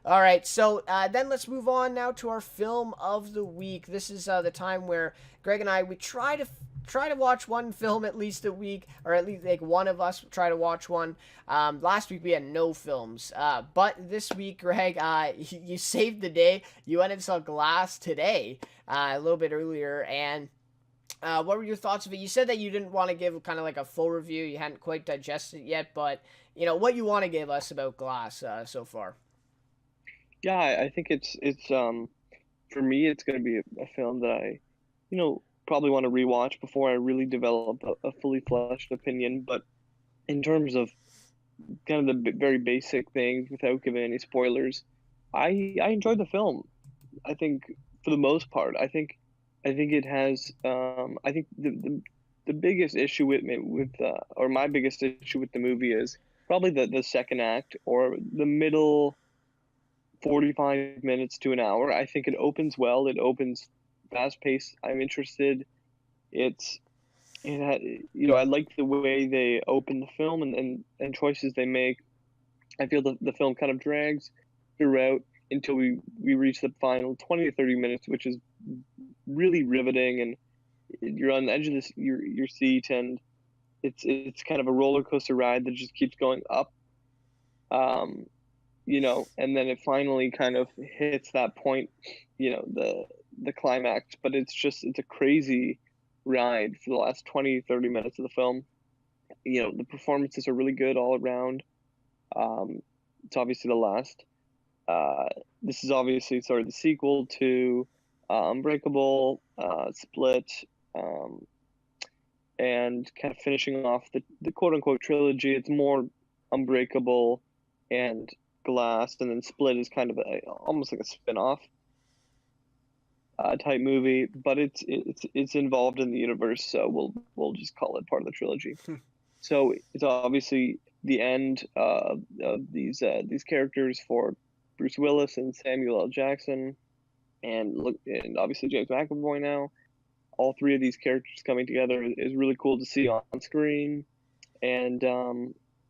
All right, so then let's move on now to our film of the week. This is the time where Greg and I we try to watch one film at least a week, or at least like one of us try to watch one. Last week we had no films, but this week, Greg, you saved the day. You went and saw Glass today, a little bit earlier, and what were your thoughts of it? You said that you didn't want to give kind of like a full review. You hadn't quite digested it yet, but what you want to give us about Glass so far. Yeah, I think it's for me it's going to be a film that I probably want to rewatch before I really develop a fully fleshed opinion. But in terms of kind of the very basic things, without giving any spoilers, I enjoyed the film. I think for the most part, I think it has I think the biggest issue with me or my biggest issue with the movie is probably the second act or the middle 45 minutes to an hour. I think it opens well. It opens fast paced. I'm interested. It's it had, I like the way they open the film and choices they make. I feel the film kind of drags throughout until we reach the final 20 to 30 minutes, which is really riveting, and you're on the edge of your seat, and it's kind of a roller coaster ride that just keeps going up. Um, and then it finally kind of hits that point, the climax, but it's a crazy ride for the last 20 30 minutes of the film. The performances are really good all around. It's obviously the last. Uh, this is obviously sort of the sequel to Unbreakable, Split, um, and kind of finishing off the quote unquote trilogy. It's more Unbreakable and Glass, and then Split is kind of almost like a spin-off type movie, but it's involved in the universe, so we'll just call it part of the trilogy. So it's obviously the end of these characters for Bruce Willis and Samuel L. Jackson, and obviously James McAvoy now. All three of these characters coming together is really cool to see on screen, and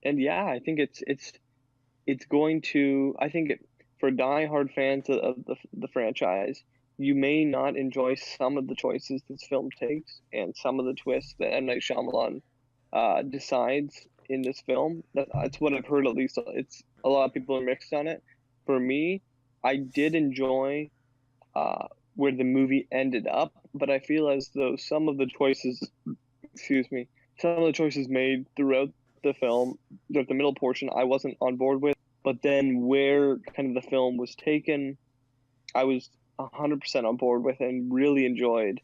yeah, I think it's going to. I think for diehard fans of the franchise, you may not enjoy some of the choices this film takes and some of the twists that M. Night Shyamalan decides in this film. That's what I've heard. At least it's a lot of people are mixed on it. For me, I did enjoy where the movie ended up, but I feel as though some of the choices, excuse me, some of the choices made throughout the film, throughout the middle portion, I wasn't on board with. But then where kind of the film was taken, I was 100% on board with and really enjoyed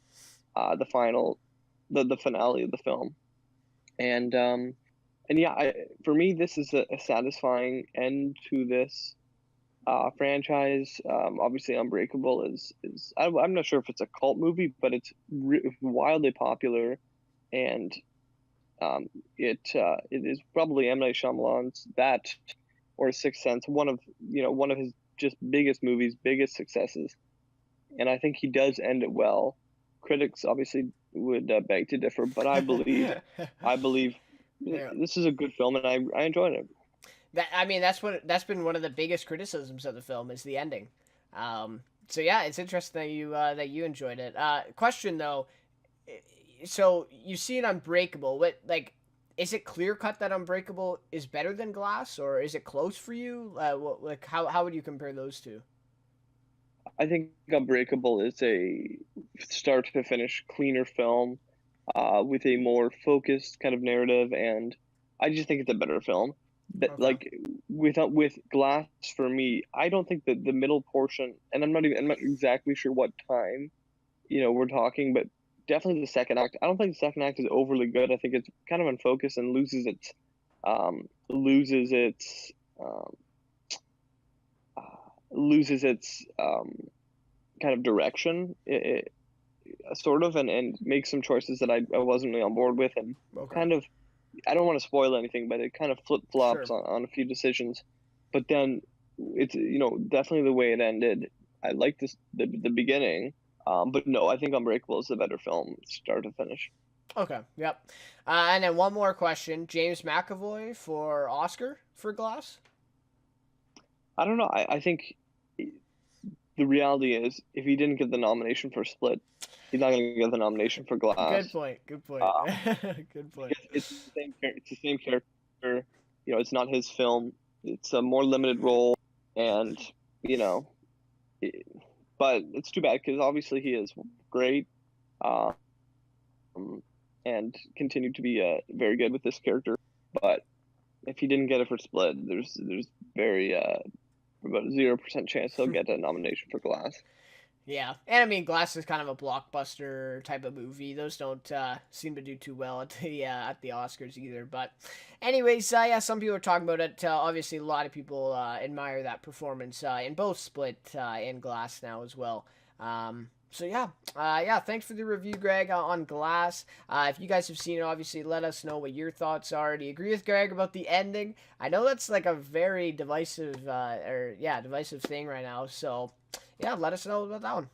the final, the finale of the film. And yeah, for me, this is a satisfying end to this franchise. Obviously, Unbreakable is I'm not sure if it's a cult movie, but it's wildly popular, and it is probably M. Night Shyamalan's that or Sixth Sense, one of his just biggest movies, biggest successes, and I think he does end it well. Critics obviously would beg to differ, but I believe Yeah. this is a good film, and I enjoyed it. That's been one of the biggest criticisms of the film is the ending. So yeah, it's interesting that you enjoyed it. Question though, so you've seen Unbreakable. What like is it clear cut that Unbreakable is better than Glass, or is it close for you? Like how would you compare those two? I think Unbreakable is a start to finish cleaner film with a more focused kind of narrative, and I just think it's a better film. That Okay. like with Glass for me, I don't think that the middle portion, and I'm not exactly sure what time we're talking, but definitely the second act. I don't think the second act is overly good. I think it's kind of unfocused and um, loses its kind of direction. Sort of, and make some choices that I wasn't really on board with, and Okay. kind of I don't want to spoil anything, but it kind of flip flops Sure. on a few decisions. But then it's definitely the way it ended. I like the beginning, but no, I think Unbreakable is the better film, start to finish. Okay. Yep. And then one more question: James McAvoy for Oscar for Glass. I don't know. I think the reality is, if he didn't get the nomination for Split, he's not going to get the nomination for Good Glass. point. Good point. Uh, Good point. because it's the same character. You know, it's not his film. It's a more limited role, and you know, it, but it's too bad because obviously he is great, um, and continued to be very good with this character. But if he didn't get it for Split, there's very about a 0% chance he'll get a nomination for Glass. Yeah, and I mean, Glass is kind of a blockbuster type of movie. Those don't seem to do too well at the Oscars either. But, anyways, yeah, some people are talking about it. Obviously, a lot of people admire that performance in both Split and Glass now as well. So yeah, thanks for the review, Greg, on Glass. If you guys have seen it, obviously let us know what your thoughts are. Do you agree with Greg about the ending? I know that's like a very divisive, divisive thing right now. So yeah, let us know about that one.